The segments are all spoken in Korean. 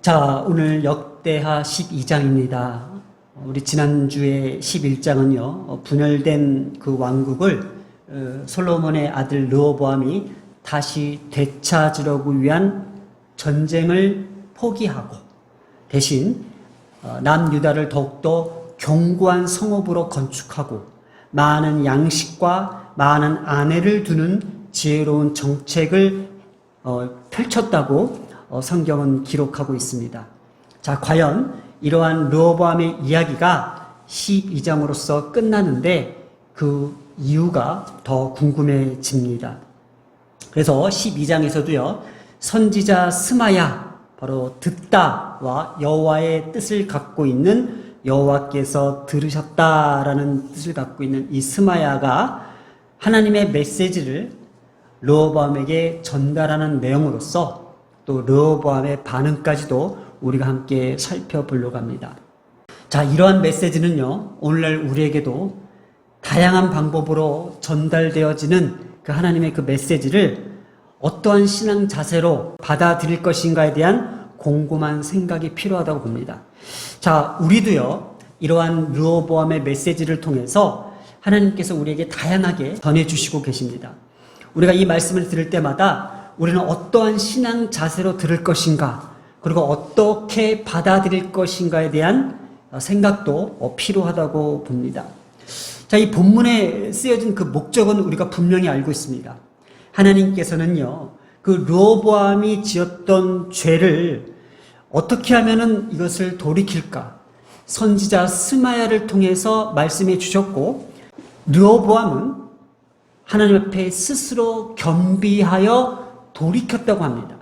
자, 오늘 역대하 12장입니다. 우리 지난주에 11장은요, 분열된 그 왕국을 솔로몬의 아들 르호보암이 다시 되찾으려고 위한 전쟁을 포기하고 대신 남유다를 더욱더 견고한 성읍으로 건축하고 많은 양식과 많은 아내를 두는 지혜로운 정책을 펼쳤다고 성경은 기록하고 있습니다. 자, 과연 이러한 르호보암의 이야기가 12장으로서 끝나는데 그 이유가 더 궁금해집니다. 그래서 12장에서도요, 선지자 스마야, 바로 듣다와 여호와의 뜻을 갖고 있는 여호와께서 들으셨다라는 뜻을 갖고 있는 이 스마야가 하나님의 메시지를 르호보암에게 전달하는 내용으로서 또 르호보암의 반응까지도 우리가 함께 살펴보려고 합니다. 자, 이러한 메시지는요, 오늘날 우리에게도 다양한 방법으로 전달되어지는 그 하나님의 그 메시지를 어떠한 신앙 자세로 받아들일 것인가에 대한 곰곰한 생각이 필요하다고 봅니다. 자, 우리도요, 이러한 르호보암의 메시지를 통해서 하나님께서 우리에게 다양하게 전해주시고 계십니다. 우리가 이 말씀을 들을 때마다 우리는 어떠한 신앙 자세로 들을 것인가, 그리고 어떻게 받아들일 것인가에 대한 생각도 필요하다고 봅니다. 자, 이 본문에 쓰여진 그 목적은 우리가 분명히 알고 있습니다. 하나님께서는요, 그 르호보암이 지었던 죄를 어떻게 하면은 이것을 돌이킬까? 선지자 스마야를 통해서 말씀해 주셨고, 르호보암은 하나님 앞에 스스로 겸비하여 돌이켰다고 합니다.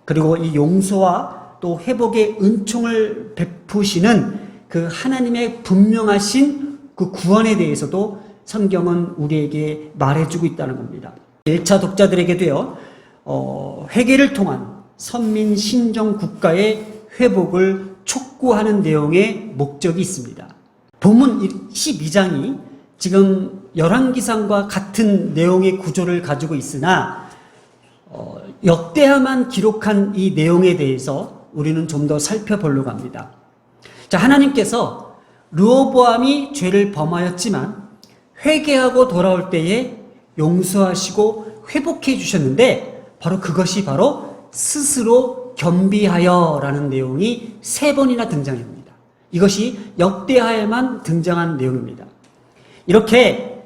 그리고 이 용서와 또 회복의 은총을 베푸시는 그 하나님의 분명하신 그 구원에 대해서도 성경은 우리에게 말해주고 있다는 겁니다. 1차 독자들에게도요, 회개를 통한 선민 신정 국가의 회복을 촉구하는 내용의 목적이 있습니다. 본문 12장이 지금 열왕기상과 같은 내용의 구조를 가지고 있으나 역대하만 기록한 이 내용에 대해서 우리는 좀 더 살펴보려고 합니다. 자, 하나님께서 르호보암이 죄를 범하였지만 회개하고 돌아올 때에 용서하시고 회복해 주셨는데 바로 그것이 바로 스스로 겸비하여라는 내용이 3번이나 등장합니다. 이것이 역대하에만 등장한 내용입니다. 이렇게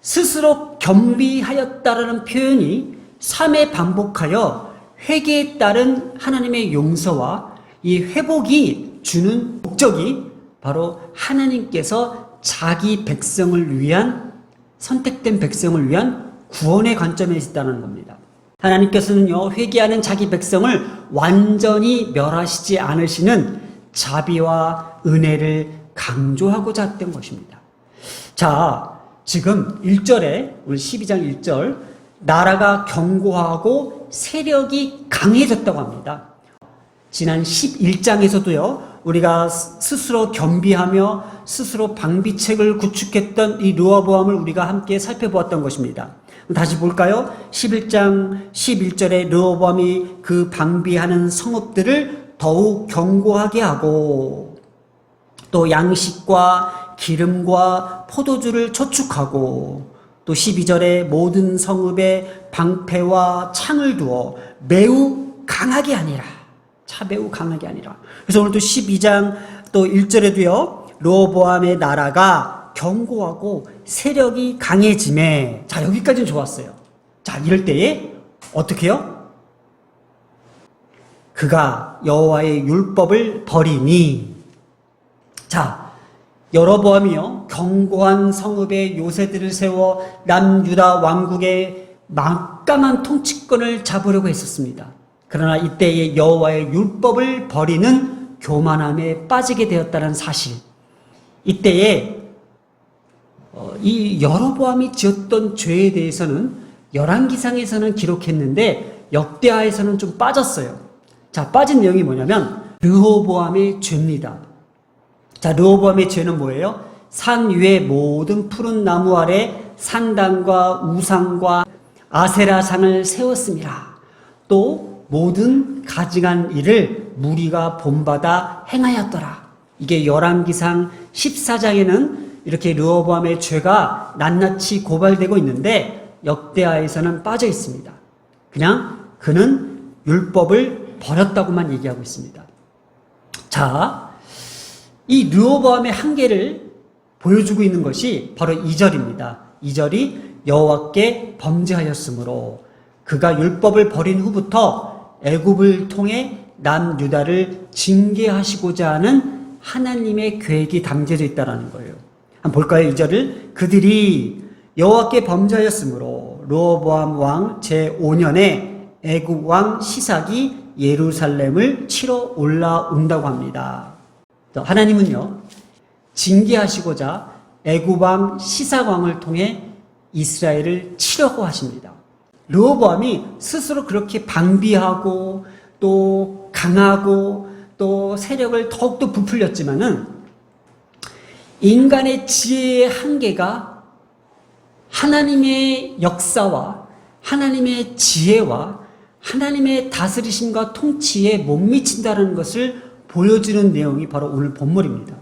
스스로 겸비하였다라는 표현이 3회 반복하여 회개에 따른 하나님의 용서와 이 회복이 주는 목적이 바로 하나님께서 자기 백성을 위한, 선택된 백성을 위한 구원의 관점에 있다는 겁니다. 하나님께서는요, 회개하는 자기 백성을 완전히 멸하시지 않으시는 자비와 은혜를 강조하고자 했던 것입니다. 자, 지금 1절에, 우리 12장 1절, 나라가 견고하고 세력이 강해졌다고 합니다. 지난 11장에서도요, 우리가 스스로 겸비하며 스스로 방비책을 구축했던 이 르호보암을 우리가 함께 살펴보았던 것입니다. 다시 볼까요? 11장 11절에 르호보암이 그 방비하는 성읍들을 더욱 견고하게 하고 또 양식과 기름과 포도주를 저축하고 또 12절에 모든 성읍에 방패와 창을 두어 매우 강하게 하니라. 매우 강하게 아니라. 그래서 오늘 또 12장 또 1절에도요, 르호보암의 나라가 견고하고 세력이 강해짐에, 자, 여기까지는 좋았어요. 자, 이럴 때에 어떻게 해요? 그가 여호와의 율법을 버리니. 자, 여로보암이요, 견고한 성읍에 요새들을 세워 남유다 왕국의 막강한 통치권을 잡으려고 했었습니다. 그러나 이때에 여호와의 율법을 버리는 교만함에 빠지게 되었다는 사실, 이때에 이 여로보암이 지었던 죄에 대해서는 열왕기상에서는 기록했는데 역대하에서는 좀 빠졌어요. 자, 빠진 내용이 뭐냐면 르호보암의 죄입니다. 자, 르호보암의 죄는 뭐예요? 산 위의 모든 푸른 나무 아래 산당과 우상과 아세라상을 세웠습니다. 또 모든 가증한 일을 무리가 본받아 행하였더라. 이게 열왕기상 14장에는 이렇게 르호보암의 죄가 낱낱이 고발되고 있는데 역대하에서는 빠져 있습니다. 그냥 그는 율법을 버렸다고만 얘기하고 있습니다. 자, 이 르호보암의 한계를 보여주고 있는 것이 바로 2절입니다. 2절이 여호와께 범죄하였으므로 그가 율법을 버린 후부터 애굽을 통해 남유다를 징계하시고자 하는 하나님의 계획이 담겨져 있다는 거예요. 한번 볼까요? 2절을 그들이 여호와께 범죄하였으므로 르호보암 왕 제5년에 애굽 왕 시삭이 예루살렘을 치러 올라온다고 합니다. 하나님은요, 징계하시고자 애굽 왕 시삭 왕을 통해 이스라엘을 치려고 하십니다. 르호보암이 스스로 그렇게 방비하고 또 강하고 또 세력을 더욱더 부풀렸지만은 인간의 지혜의 한계가 하나님의 역사와 하나님의 지혜와 하나님의 다스리심과 통치에 못 미친다는 것을 보여주는 내용이 바로 오늘 본문입니다.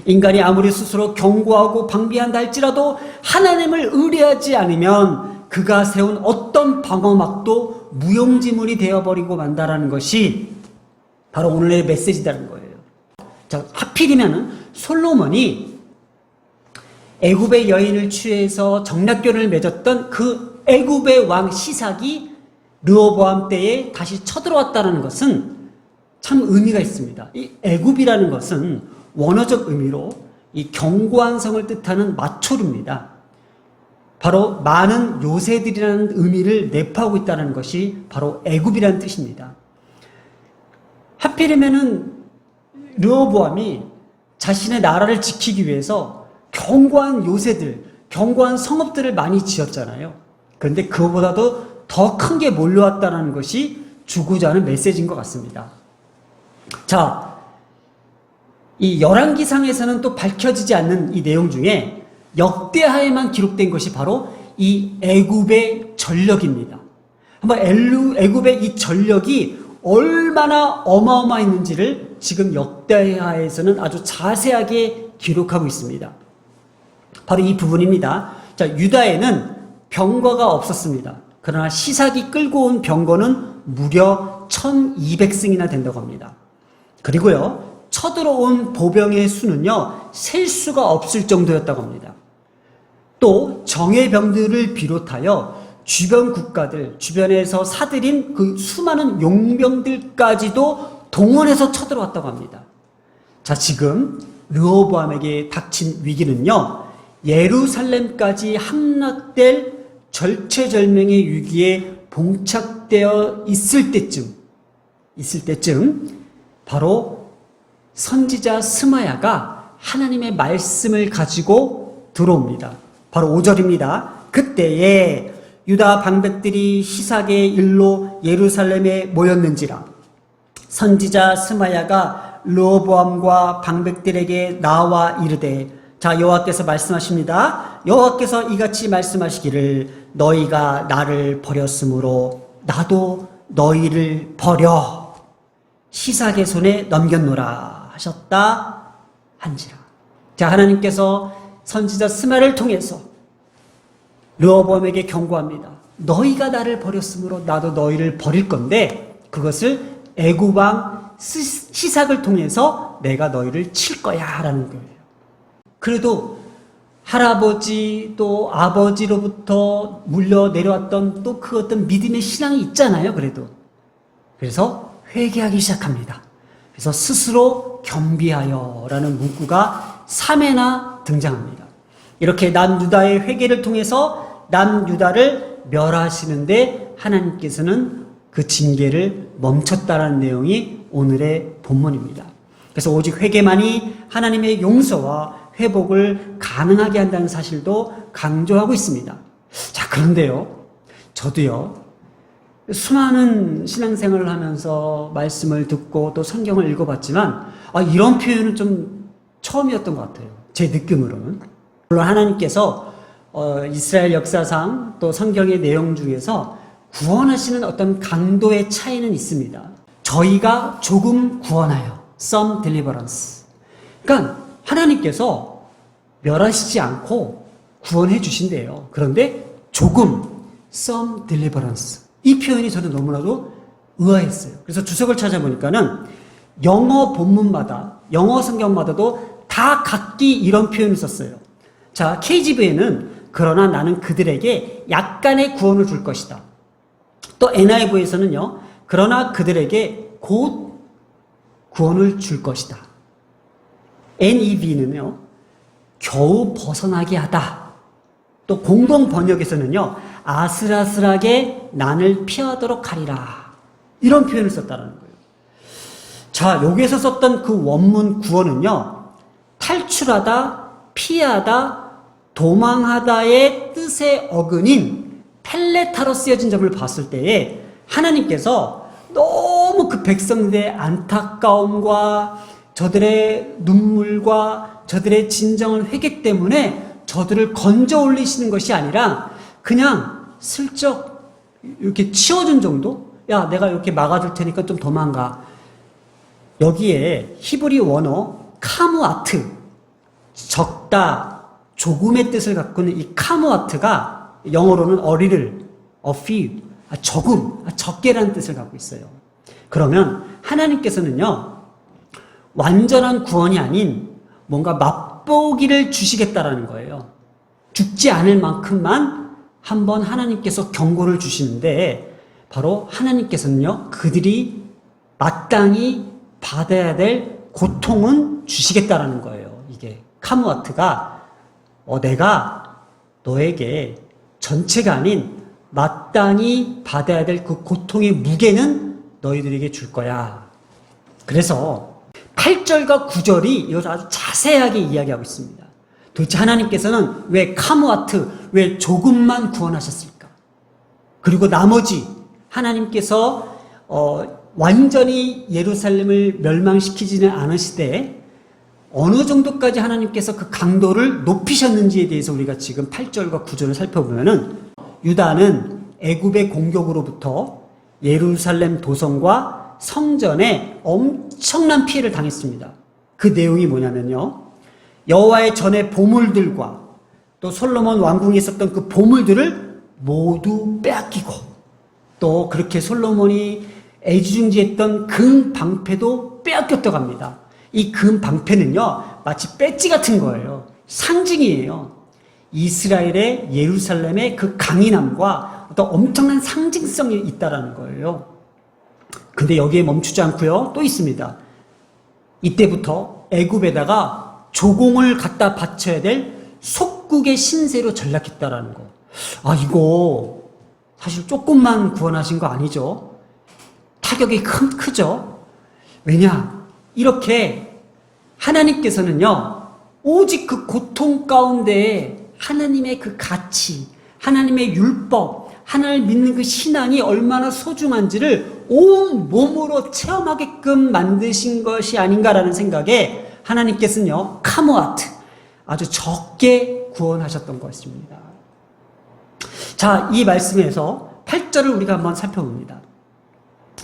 인간이 아무리 스스로 견고하고 방비한다 할지라도 하나님을 의뢰하지 않으면 그가 세운 어떤 방어막도 무용지물이 되어버리고 만다라는 것이 바로 오늘의 메시지라는 거예요. 자, 하필이면 솔로몬이 애굽의 여인을 취해서 정략결혼을 맺었던 그 애굽의 왕 시삭이 르호보암 때에 다시 쳐들어왔다는 것은 참 의미가 있습니다. 이 애굽이라는 것은 원어적 의미로 이 견고한 성을 뜻하는 마초르입니다. 바로 많은 요새들이라는 의미를 내포하고 있다는 것이 바로 애굽이라는 뜻입니다. 하필이면은 르호보암이 자신의 나라를 지키기 위해서 견고한 요새들, 견고한 성읍들을 많이 지었잖아요. 그런데 그거보다도 더 큰 게 몰려왔다는 것이 주고자 하는 메시지인 것 같습니다. 자, 이 열왕기상에서는 또 밝혀지지 않는 이 내용 중에 역대하에만 기록된 것이 바로 이 애굽의 전력입니다. 한번 애굽의 이 전력이 얼마나 어마어마했는지를 지금 역대하에서는 아주 자세하게 기록하고 있습니다. 바로 이 부분입니다. 자, 유다에는 병거가 없었습니다. 그러나 시삭이 끌고 온 병거는 무려 1200승이나 된다고 합니다. 그리고요, 쳐들어온 보병의 수는요, 셀 수가 없을 정도였다고 합니다. 또 정예병들을 비롯하여 주변 국가들, 주변에서 사들인 그 수많은 용병들까지도 동원해서 쳐들어왔다고 합니다. 자, 지금 르호보암에게 닥친 위기는요, 예루살렘까지 함락될 절체절명의 위기에 봉착되어 있을 때쯤 바로 선지자 스마야가 하나님의 말씀을 가지고 들어옵니다. 바로 5절입니다. 그때에 유다 방백들이 시삭의 일로 예루살렘에 모였는지라 선지자 스마야가 르호보암과 방백들에게 나와 이르되, 자, 여호와께서 말씀하십니다. 여호와께서 이같이 말씀하시기를 너희가 나를 버렸으므로 나도 너희를 버려 시삭의 손에 넘겼노라 하셨다 한지라. 자, 하나님께서 선지자 스마를 통해서 르호보암에게 경고합니다. 너희가 나를 버렸으므로 나도 너희를 버릴 건데 그것을 애굽 왕 시삭을 통해서 내가 너희를 칠 거야 라는 거예요. 그래도 할아버지 또 아버지로부터 물려 내려왔던 또 그 어떤 믿음의 신앙이 있잖아요. 그래서 회개하기 시작합니다. 그래서 스스로 겸비하여 라는 문구가 3회나 등장합니다. 이렇게 남유다의 회개를 통해서 남유다를 멸하시는데 하나님께서는 그 징계를 멈췄다라는 내용이 오늘의 본문입니다. 그래서 오직 회개만이 하나님의 용서와 회복을 가능하게 한다는 사실도 강조하고 있습니다. 자, 그런데요, 저도요, 수많은 신앙생활을 하면서 말씀을 듣고 또 성경을 읽어봤지만, 이런 표현은 좀 처음이었던 것 같아요. 제 느낌으로는. 물론 하나님께서 이스라엘 역사상 또 성경의 내용 중에서 구원하시는 어떤 강도의 차이는 있습니다. 저희가 조금 구원하여, some deliverance. 그러니까 하나님께서 멸하시지 않고 구원해 주신대요. 그런데 조금, some deliverance. 이 표현이 저는 너무나도 의아했어요. 그래서 주석을 찾아보니까는 영어 본문마다, 영어 성경마다도 다 각기 이런 표현을 썼어요. 자, KJV에는 그러나 나는 그들에게 약간의 구원을 줄 것이다. 또 NIV에서는요, 그러나 그들에게 곧 구원을 줄 것이다. NEV는요, 겨우 벗어나게 하다. 또 공동 번역에서는요, 아슬아슬하게 난을 피하도록 하리라. 이런 표현을 썼다는 거예요. 자, 여기에서 썼던 그 원문 구원은요, 탈출하다, 피하다, 도망하다의 뜻에 어근인 펠레타로 쓰여진 점을 봤을 때에 하나님께서 너무 그 백성들의 안타까움과 저들의 눈물과 저들의 진정한 회개 때문에 저들을 건져 올리시는 것이 아니라 그냥 슬쩍 이렇게 치워준 정도? 야, 내가 이렇게 막아줄 테니까 좀 도망가. 여기에 히브리 원어 카무아트, 적다, 조금의 뜻을 갖고 있는 이 카무아트가 영어로는 a little, a few, 조금, 적게라는 뜻을 갖고 있어요. 그러면 하나님께서는요, 완전한 구원이 아닌 뭔가 맛보기를 주시겠다라는 거예요. 죽지 않을 만큼만 한번 하나님께서 경고를 주시는데 바로 하나님께서는요, 그들이 마땅히 받아야 될 고통은 주시겠다라는 거예요. 이게 카무아트가 내가 너에게 전체가 아닌 마땅히 받아야 될 그 고통의 무게는 너희들에게 줄 거야. 그래서 8절과 9절이 이것을 아주 자세하게 이야기하고 있습니다. 도대체 하나님께서는 왜 카무아트, 왜 조금만 구원하셨을까? 그리고 나머지 하나님께서 완전히 예루살렘을 멸망시키지는 않으시되 어느 정도까지 하나님께서 그 강도를 높이셨는지에 대해서 우리가 지금 8절과 9절을 살펴보면은 유다는 애굽의 공격으로부터 예루살렘 도성과 성전에 엄청난 피해를 당했습니다. 그 내용이 뭐냐면요, 여호와의 전의 보물들과 또 솔로몬 왕궁에 있었던 그 보물들을 모두 빼앗기고 또 그렇게 솔로몬이 애지중지했던 금 방패도 빼앗겼다고 합니다. 이 금 방패는요, 마치 배지 같은 거예요. 상징이에요. 이스라엘의 예루살렘의 그 강인함과 어떤 엄청난 상징성이 있다라는 거예요. 근데 여기에 멈추지 않고요, 또 있습니다. 이때부터 애굽에다가 조공을 갖다 바쳐야 될 속국의 신세로 전락했다라는 거. 이거 사실 조금만 구원하신 거 아니죠? 타격이 크죠? 왜냐? 이렇게 하나님께서는요, 오직 그 고통 가운데 하나님의 그 가치, 하나님의 율법, 하나님을 믿는 그 신앙이 얼마나 소중한지를 온 몸으로 체험하게끔 만드신 것이 아닌가라는 생각에 하나님께서는요, 카무아트, 아주 적게 구원하셨던 것입니다. 자, 이 말씀에서 8절을 우리가 한번 살펴봅니다.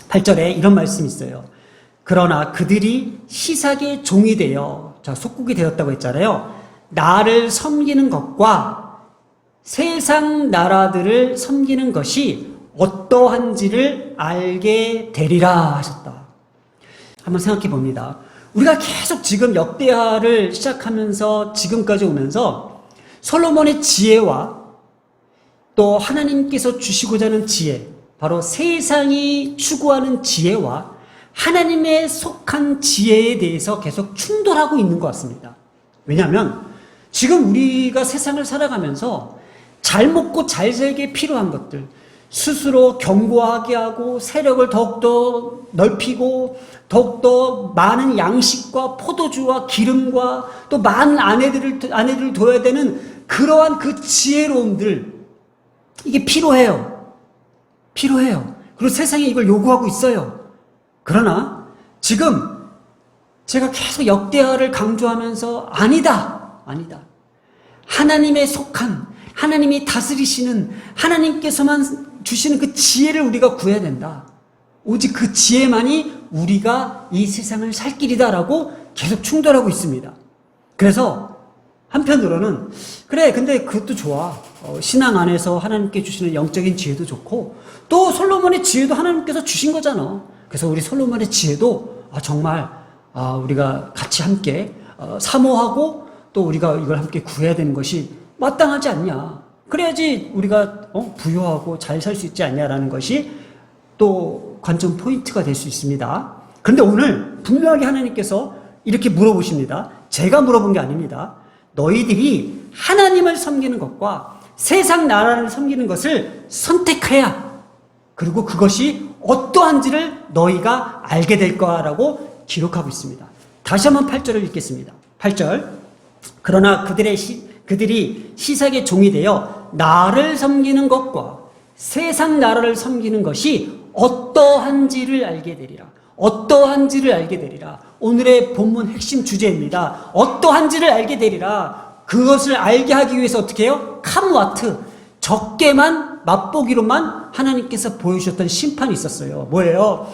8절에 이런 말씀이 있어요. 그러나 그들이 시삭의 종이 되어, 자, 속국이 되었다고 했잖아요. 나를 섬기는 것과 세상 나라들을 섬기는 것이 어떠한지를 알게 되리라 하셨다. 한번 생각해 봅니다. 우리가 계속 지금 역대하를 시작하면서 지금까지 오면서 솔로몬의 지혜와 또 하나님께서 주시고자 하는 지혜, 바로 세상이 추구하는 지혜와 하나님의 속한 지혜에 대해서 계속 충돌하고 있는 것 같습니다. 왜냐하면 지금 우리가 세상을 살아가면서 잘 먹고 잘 살기에 필요한 것들, 스스로 견고하게 하고 세력을 더욱더 넓히고 더욱더 많은 양식과 포도주와 기름과 또 많은 아내들을 둬야 되는 그러한 그 지혜로움들, 이게 필요해요. 그리고 세상이 이걸 요구하고 있어요. 그러나 지금 제가 계속 역대하를 강조하면서 아니다. 하나님의 속한, 하나님이 다스리시는, 하나님께서만 주시는 그 지혜를 우리가 구해야 된다. 오직 그 지혜만이 우리가 이 세상을 살 길이다라고 계속 충돌하고 있습니다. 그래서 한편으로는 그래, 근데 그것도 좋아. 신앙 안에서 하나님께 주시는 영적인 지혜도 좋고 또 솔로몬의 지혜도 하나님께서 주신 거잖아. 그래서 우리 솔로몬의 지혜도 정말 우리가 같이 함께 사모하고 또 우리가 이걸 함께 구해야 되는 것이 마땅하지 않냐. 그래야지 우리가 부유하고 잘 살 수 있지 않냐라는 것이 또 관점 포인트가 될 수 있습니다. 그런데 오늘 분명하게 하나님께서 이렇게 물어보십니다. 제가 물어본 게 아닙니다. 너희들이 하나님을 섬기는 것과 세상 나라를 섬기는 것을 선택해야 그리고 그것이 어떠한지를 너희가 알게 될 거라고 기록하고 있습니다. 다시 한번 8절을 읽겠습니다. 8절. 그러나 그들이 시삭의 종이 되어 나를 섬기는 것과 세상 나라를 섬기는 것이 어떠한지를 알게 되리라. 어떠한지를 알게 되리라. 오늘의 본문 핵심 주제입니다. 어떠한지를 알게 되리라. 그것을 알게 하기 위해서 어떻게 해요? 캄와트. 적게만 맛보기로만 하나님께서 보여주셨던 심판이 있었어요. 뭐예요?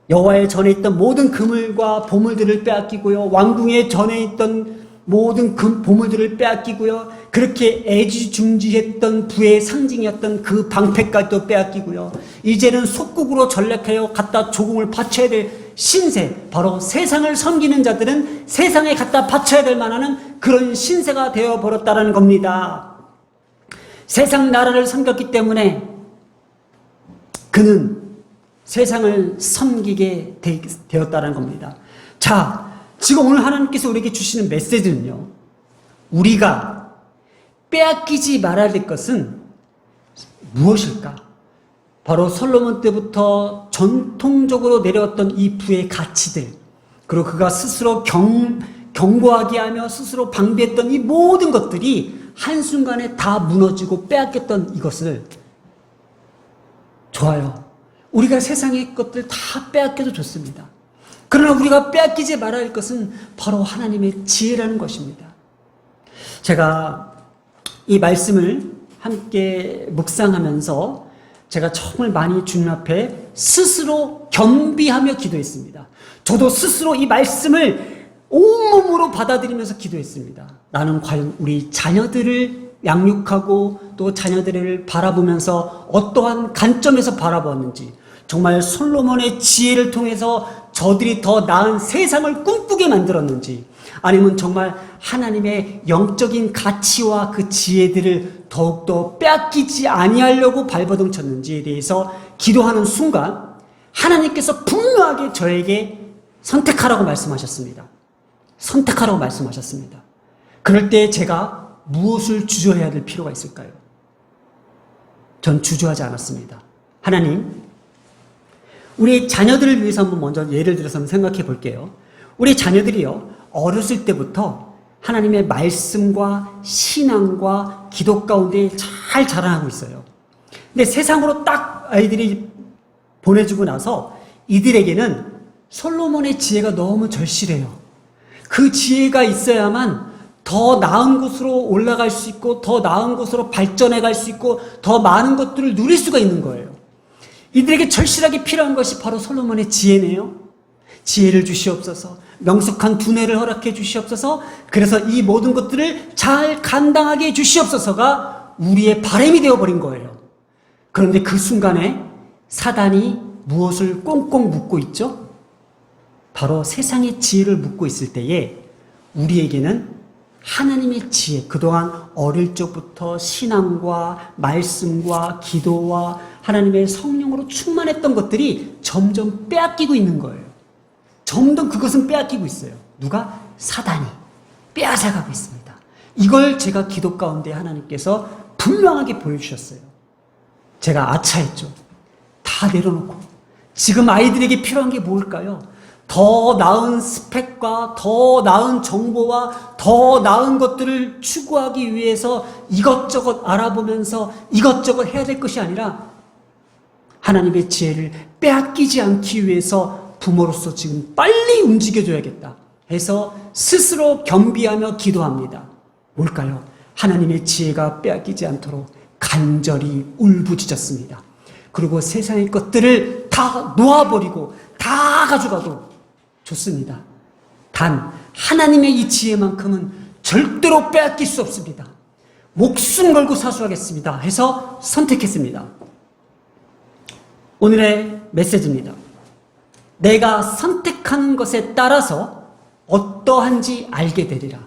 여호와의 전에 있던 모든 그물과 보물들을 빼앗기고요. 왕궁의 전에 있던 모든 보물들을 빼앗기고요. 그렇게 애지중지했던 부의 상징이었던 그 방패까지도 빼앗기고요. 이제는 속국으로 전락하여 갖다 조공을 바쳐야 될 신세, 바로 세상을 섬기는 자들은 세상에 갖다 바쳐야 될 만한 그런 신세가 되어버렸다는 겁니다. 세상 나라를 섬겼기 때문에 그는 세상을 섬기게 되었다는 겁니다. 자, 지금 오늘 하나님께서 우리에게 주시는 메시지는요, 우리가 빼앗기지 말아야 될 것은 무엇일까? 바로 솔로몬 때부터 전통적으로 내려왔던 이 부의 가치들, 그리고 그가 스스로 경고하게 하며 스스로 방비했던 이 모든 것들이 한순간에 다 무너지고 빼앗겼던 이것을, 좋아요. 우리가 세상의 것들 다 빼앗겨도 좋습니다. 그러나 우리가 빼앗기지 말아야 할 것은 바로 하나님의 지혜라는 것입니다. 제가 이 말씀을 함께 묵상하면서 제가 정말 많이 주님 앞에 스스로 겸비하며 기도했습니다. 저도 스스로 이 말씀을 온몸으로 받아들이면서 기도했습니다. 나는 과연 우리 자녀들을 양육하고 또 자녀들을 바라보면서 어떠한 관점에서 바라보았는지, 정말 솔로몬의 지혜를 통해서 저들이 더 나은 세상을 꿈꾸게 만들었는지, 아니면 정말 하나님의 영적인 가치와 그 지혜들을 더욱더 빼앗기지 아니하려고 발버둥 쳤는지에 대해서 기도하는 순간 하나님께서 분명하게 저에게 선택하라고 말씀하셨습니다. 선택하라고 말씀하셨습니다. 그럴 때 제가 무엇을 주저해야 될 필요가 있을까요? 전 주저하지 않았습니다. 하나님, 우리 자녀들을 위해서 한번 먼저 예를 들어서 한번 생각해 볼게요. 우리 자녀들이요, 어렸을 때부터 하나님의 말씀과 신앙과 기도 가운데 잘 자라나고 있어요. 근데 세상으로 딱 아이들이 보내주고 나서 이들에게는 솔로몬의 지혜가 너무 절실해요. 그 지혜가 있어야만 더 나은 곳으로 올라갈 수 있고, 더 나은 곳으로 발전해 갈 수 있고, 더 많은 것들을 누릴 수가 있는 거예요. 이들에게 절실하게 필요한 것이 바로 솔로몬의 지혜네요. 지혜를 주시옵소서, 명숙한 두뇌를 허락해 주시옵소서, 그래서 이 모든 것들을 잘 감당하게 해 주시옵소서가 우리의 바람이 되어버린 거예요. 그런데 그 순간에 사단이 무엇을 꽁꽁 묶고 있죠? 바로 세상의 지혜를 묶고 있을 때에 우리에게는 하나님의 지혜, 그동안 어릴 적부터 신앙과 말씀과 기도와 하나님의 성령으로 충만했던 것들이 점점 빼앗기고 있는 거예요. 점점 그것은 빼앗기고 있어요. 누가? 사단이 빼앗아가고 있습니다. 이걸 제가 기도 가운데 하나님께서 분명하게 보여주셨어요. 제가 아차했죠. 다 내려놓고 지금 아이들에게 필요한 게 뭘까요? 더 나은 스펙과 더 나은 정보와 더 나은 것들을 추구하기 위해서 이것저것 알아보면서 이것저것 해야 될 것이 아니라 하나님의 지혜를 빼앗기지 않기 위해서 부모로서 지금 빨리 움직여줘야겠다 해서 스스로 겸비하며 기도합니다. 뭘까요? 하나님의 지혜가 빼앗기지 않도록 간절히 울부짖었습니다. 그리고 세상의 것들을 다 놓아버리고 다 가져가도 좋습니다. 단 하나님의 이 지혜만큼은 절대로 빼앗길 수 없습니다. 목숨 걸고 사수하겠습니다 해서 선택했습니다. 오늘의 메시지입니다. 내가 선택하는 것에 따라서 어떠한지 알게 되리라.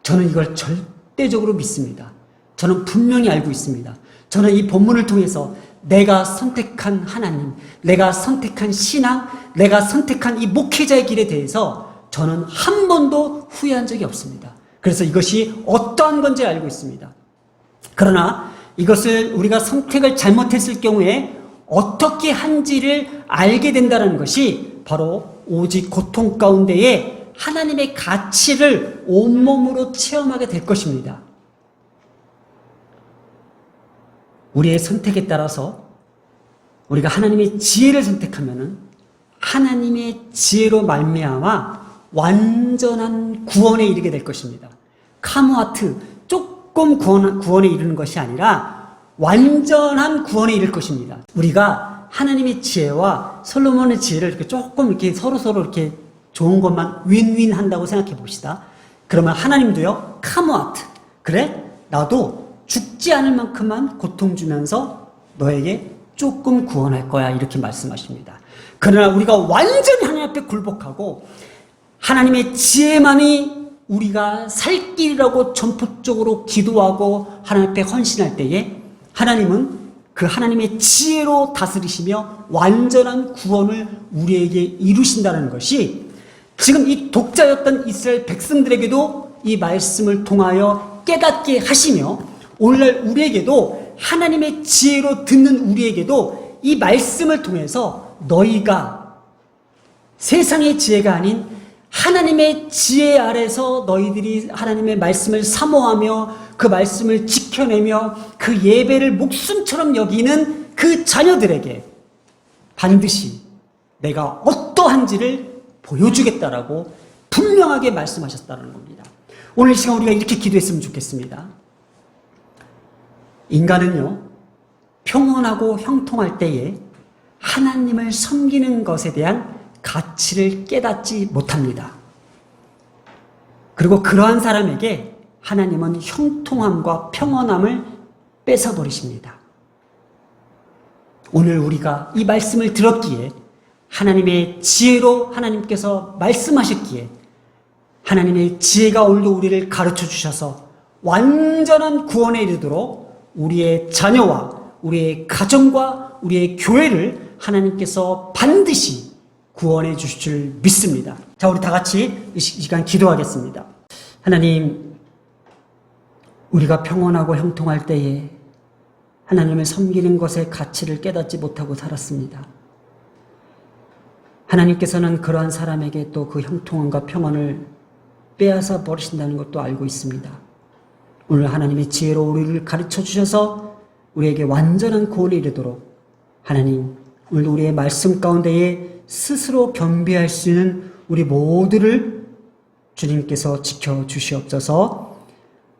저는 이걸 절대적으로 믿습니다. 저는 분명히 알고 있습니다. 저는 이 본문을 통해서 내가 선택한 하나님, 내가 선택한 신앙, 내가 선택한 이 목회자의 길에 대해서 저는 한 번도 후회한 적이 없습니다. 그래서 이것이 어떠한 건지 알고 있습니다. 그러나 이것을 우리가 선택을 잘못했을 경우에 어떻게 한지를 알게 된다는 것이 바로 오직 고통 가운데에 하나님의 가치를 온몸으로 체험하게 될 것입니다. 우리의 선택에 따라서 우리가 하나님의 지혜를 선택하면은 하나님의 지혜로 말미암아 완전한 구원에 이르게 될 것입니다. 카무아트, 조금 구원에 이르는 것이 아니라 완전한 구원에 이를 것입니다. 우리가 하나님의 지혜와 솔로몬의 지혜를 이렇게 조금 이렇게 서로 이렇게 좋은 것만 윈윈 한다고 생각해 봅시다. 그러면 하나님도요, 카무아트. 그래? 나도 죽지 않을 만큼만 고통 주면서 너에게 조금 구원할 거야. 이렇게 말씀하십니다. 그러나 우리가 완전히 하나님 앞에 굴복하고 하나님의 지혜만이 우리가 살 길이라고 전폭적으로 기도하고 하나님 앞에 헌신할 때에 하나님은 그 하나님의 지혜로 다스리시며 완전한 구원을 우리에게 이루신다는 것이 지금 이 독자였던 이스라엘 백성들에게도 이 말씀을 통하여 깨닫게 하시며 오늘날 우리에게도 하나님의 지혜로 듣는 우리에게도 이 말씀을 통해서 너희가 세상의 지혜가 아닌 하나님의 지혜 아래서 너희들이 하나님의 말씀을 사모하며 그 말씀을 지켜내며 그 예배를 목숨처럼 여기는 그 자녀들에게 반드시 내가 어떠한지를 보여주겠다라고 분명하게 말씀하셨다는 겁니다. 오늘 이 시간 우리가 이렇게 기도했으면 좋겠습니다. 인간은요, 평온하고 형통할 때에 하나님을 섬기는 것에 대한 가치를 깨닫지 못합니다. 그리고 그러한 사람에게 하나님은 형통함과 평온함을 뺏어버리십니다. 오늘 우리가 이 말씀을 들었기에 하나님의 지혜로 하나님께서 말씀하셨기에 하나님의 지혜가 오늘도 우리를 가르쳐 주셔서 완전한 구원에 이르도록 우리의 자녀와 우리의 가정과 우리의 교회를 하나님께서 반드시 구원해 주실 줄 믿습니다. 자, 우리 다 같이 이 시간 기도하겠습니다. 하나님, 우리가 평온하고 형통할 때에 하나님을 섬기는 것의 가치를 깨닫지 못하고 살았습니다. 하나님께서는 그러한 사람에게 또 그 형통함과 평안을 빼앗아 버리신다는 것도 알고 있습니다. 오늘 하나님의 지혜로 우리를 가르쳐 주셔서 우리에게 완전한 구원에 이르도록 하나님, 오늘 우리의 말씀 가운데에 스스로 겸비할 수 있는 우리 모두를 주님께서 지켜주시옵소서.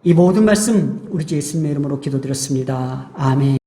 이 모든 말씀 우리 주 예수님의 이름으로 기도드렸습니다. 아멘.